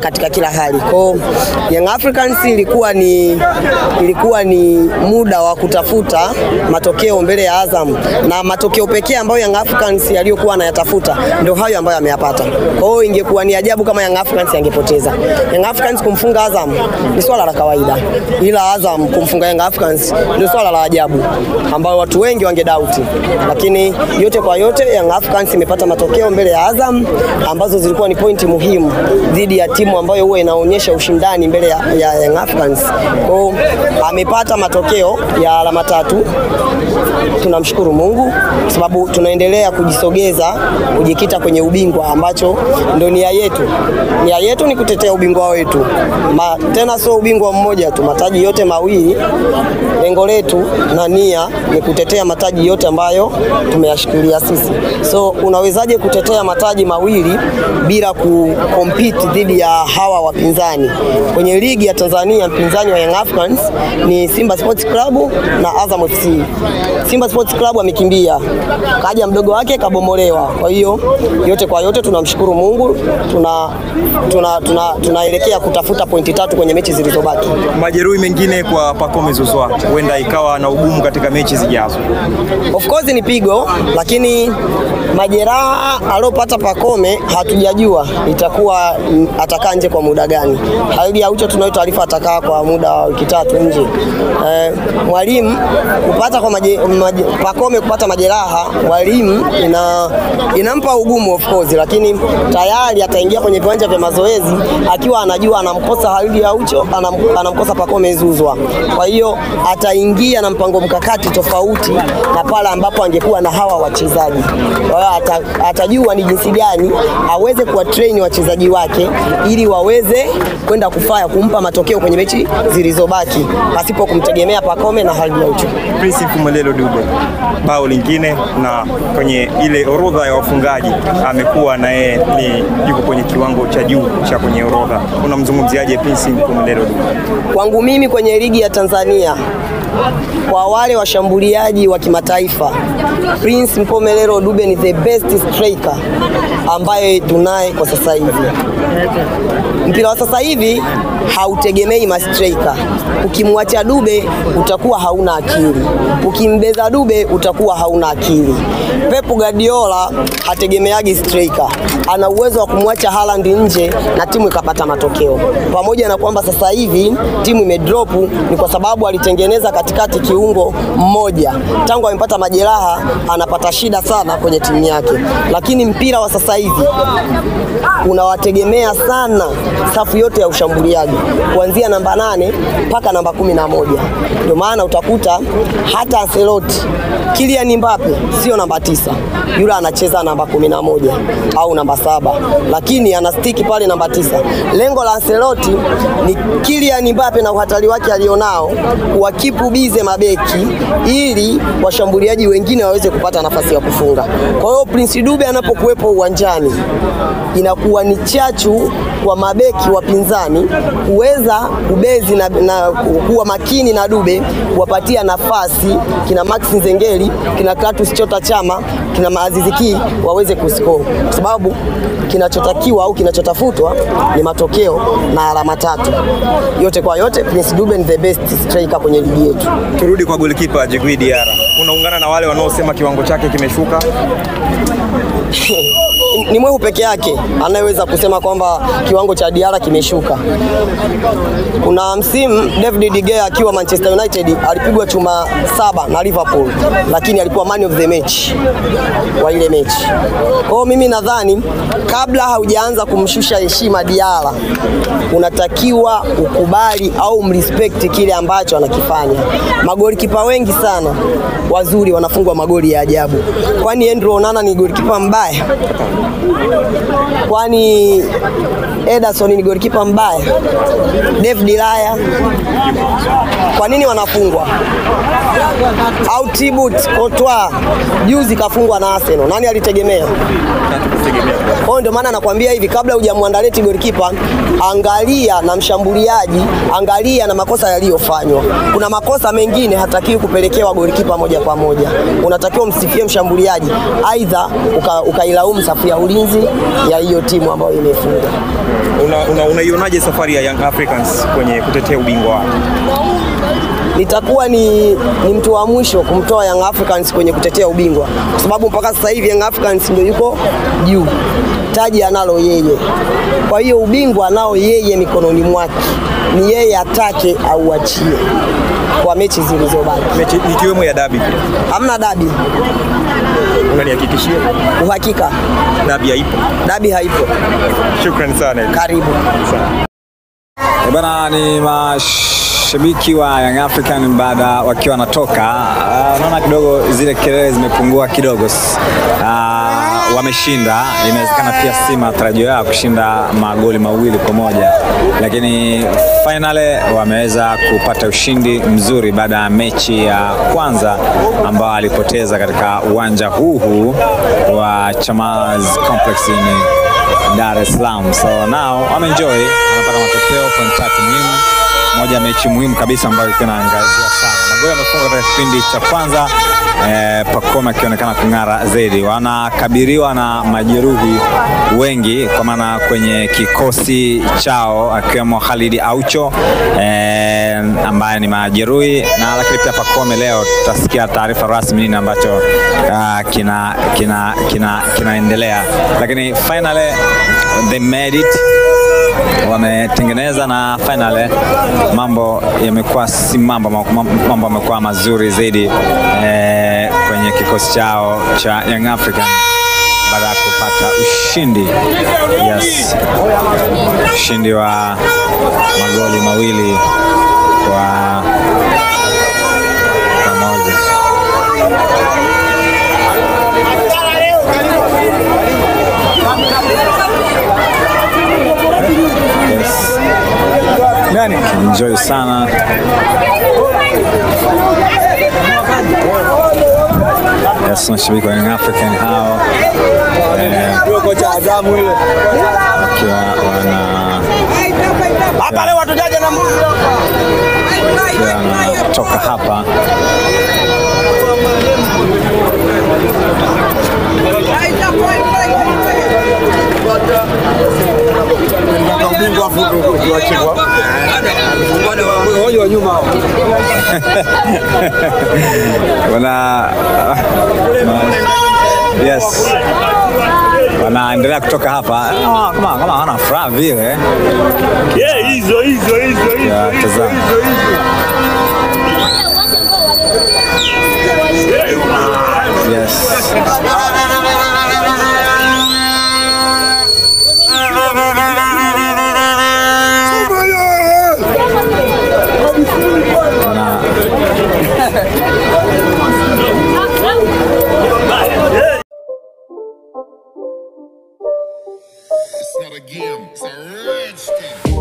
katika kila hali. Kwa Young Africans ilikuwa ni muda wa kutafuta matokeo mbele ya Azam, na matokeo pekee ambayo Young Africans yaliyokuwa anayatafuta ndio hayo ambayo ameyapata. Kwa hiyo ingekuwa ni ajabu kama Young Africans angepoteza. Young Africans kumfunga Azam ni swala la kawaida, ila Azam kumfunga Young Africans ni swala la ajabu ambao watu wengi wangedoubt. Lakini yote kwa yote Young Africans imepata matokeo mbele ya Azam ambazo zilikuwa ni pointi muhimu dhidi ya timu ambayo huwa inaonyesha ushindani mbele ya Young Africans. Kwa hiyo amepata matokeo ya alama 3. Tunamshukuru Mungu sababu tunaendelea kujisogeza, kujikita kwenye ubingwa ambacho ndio nia yetu. Nia yetu ni kutetea ubingwa wetu. Tena sio ubingwa mmoja tu, mataji yote mawili. Lengo letu na nia ni kutetea mataji yote ambayo tumeyashikilia sisi. So unawezaje kutetea mataji mawili bila kucompete dhidi ya hawa wapinzani? Kwenye ligi ya Tanzania mpinzani wa Young Africans ni Simba Sports Club na Azam FC. Simba Sports Club amekimbia, kaja mdogo wake kabomolewa. Kwa hiyo yote kwa yote tunamshukuru Mungu, tunaelekea kutafuta pointi 3 kwenye mechi zilizobaki. Majeruhi mengine kwa Pacome Zouzoua huenda ikawa na ugumu katika mechi zijazo. Of course ni pigo, lakini majeraha alopata Pacome hatujajua itakuwa atakaa nje kwa muda gani. Hali Aucho tunayo taarifa atakaa kwa muda wa wiki 3 nje. Mwalimu kupata kwa Pacome kupata majeraha, mwalimu inampa ugumu of course, lakini tayari ataingia kwenye viwanja vya mazoezi akiwa anajua anamkosa Hali Aucho, anamkosa Pacome Zouzoua. Kwa hiyo ataingia na mpango mkakati tofauti na pale ambapo angekuwa na hawa wachezaji. Kwa hiyo atajua ni jinsi gani aweze kuwa train wachezaji wake ili waweze kwenda kumpa matokeo kwenye mechi zilizobaki pasipo kumtegemea Pacome na Hali Aucho. Prince Mpumelelo Dube, bao lingine na kwenye ile orodha ya wafungaji amekuwa na yeye yuko kwenye kiwango cha juu cha kwenye orodha. Unamzungumziaje Prince Mpumelelo Dube? Kwangu mimi kwenye ligi ya Tanzania, kwa wale washambuliaji wa kimataifa, Prince Mpumelelo Dube ni the best striker ambaye tunaye kwa sasa hivi. Mpira wa sasa hivi hautegemei mastriker. Ukimwacha Dube utakuwa hauna akili, ukimbeza Dube utakuwa hauna akili. Pep Guardiola hategemeagi striker, ana uwezo wa kumwacha Haaland nje na timu ikapata matokeo. Pamoja na kwamba sasa hivi timu imedrop, ni kwa sababu alitengeneza katikati kiungo mmoja. Tangu amepata majeraha anapata shida sana kwenye timu yake. Lakini mpira wa sasa hivi unawategemea sana safu yote ya ushambuliaji kuanzia namba 8 mpaka namba 11. Ndio maana utakuta hata Ancelotti, Kylian Mbappe sio namba 9, yule anacheza namba 11 au namba 7, lakini anastiki pale namba 9. Lengo la Ancelotti ni Kylian Mbappe na uhatari wake alionao kuwakipu bize mabeki ili washambuliaji wengine waweze kupata nafasi ya kufunga. Kwa hiyo Prince Dube anapokuwepo uwanjani inakuwa ni chachu kwa mabeki wapinzani kuweza kubezi na kuwa makini na Dube, kuwapatia nafasi kina Max Nzengeli, kina Clatous Chota Chama, kina Aziz Ki waweze kuscore, kwa sababu kinachotakiwa au kinachotafutwa ni matokeo na alama 3. Yote kwa yote Prince Dube ni the best striker kwenye ligi yetu. Turudi kwa goalkeeper Djigui Diarra. Unaungana na wale wanaosema kiwango chake kimeshuka? Ni Mwehu peke yake anayeweza kusema kwamba kiwango cha Diarra kimeshuka. Kuna msimu David De Gea akiwa Manchester United alipigwa chuma 7 na Liverpool, lakini alikuwa man of the match wa ile mechi. Kwa hiyo mimi nadhani kabla haujaanza kumshusha heshima Diarra, unatakiwa ukubali au mrespect kile ambacho anakifanya. Magolikipa wengi sana wazuri wanafungwa magoli ya ajabu. Kwani Andrew Onana ni golikipa mbaya? Kwani Ederson ni golikipa mbaya? David Raya? Kwa nini wanafungwa? Au Thibaut Courtois juzi kafungwa na Arsenal, nani alitegemea? Kwa ndio maana nakwambia hivi, kabla hujamwandalia golikipa, angalia na mshambuliaji, angalia na makosa yaliyofanywa. Kuna makosa mengine hatakiwi kupelekewa golikipa moja kwa moja. Unatakiwa msifie mshambuliaji, aidha ukailaumu safu ya ulinzi ya hiyo timu ambayo imefunga. Unaionaje safari ya Young Africans kwenye kutetea ubingwa wao? Nitakuwa ni mtu wa mwisho kumtoa Young Africans kwenye kutetea ubingwa, kwa sababu mpaka sasa hivi Young Africans ndio yuko juu, taji analo yeye. Kwa hiyo ubingwa nao yeye mikononi mwake, ni yeye atake au achie kwa mechi zilizobaki. Mechi ikiwemo ya dabi. Hamna dabi. Unanihakikishia? Uhakika. Dabi haipo. Dabi haipo. Shukrani sana. Karibu. Bana, ni mashabiki wa Young African baada wakiwa wanatoka, naona kidogo zile kelele zimepungua kidogo. Wameshinda, inawezekana pia si matarajio yao kushinda magoli 2-1, lakini finally wameweza kupata ushindi mzuri baada ya mechi ya kwanza ambao alipoteza katika uwanja huu wa Chamazi Complex in Dar es Salaam. So now wameenjoy, wanapata matokeo point 3 muhimu, moja mechi muhimu kabisa ambayo inaangazia sana. Magoli yamefunga katika kipindi cha kwanza, Pacome akionekana kung'ara zaidi. Wanakabiliwa na majeruhi wengi kwa maana kwenye kikosi chao, akiwemo Khalid Aucho ambaye ni majeruhi, na lakini pia Pacome leo tutasikia taarifa rasmi nini ambacho kinaendelea, lakini finally they made it, wametengeneza, na finally mambo yamekuwa si mambo yamekuwa mazuri zaidi kwenye kikosi chao cha Young African baada ya kupata ushindi. Yes, ushindi wa magoli 2 kwa moja. Yes. Enjoy sana. Yes, mashabiki wa Young African hao Kocha Azamu ile. Wakiwa Hapa leo watujaje na Mungu. toka hapa. Yes, wanaendelea kutoka hapa kama wana furaha vile. Hizo. Yes. It's not a game, it's a rich thing.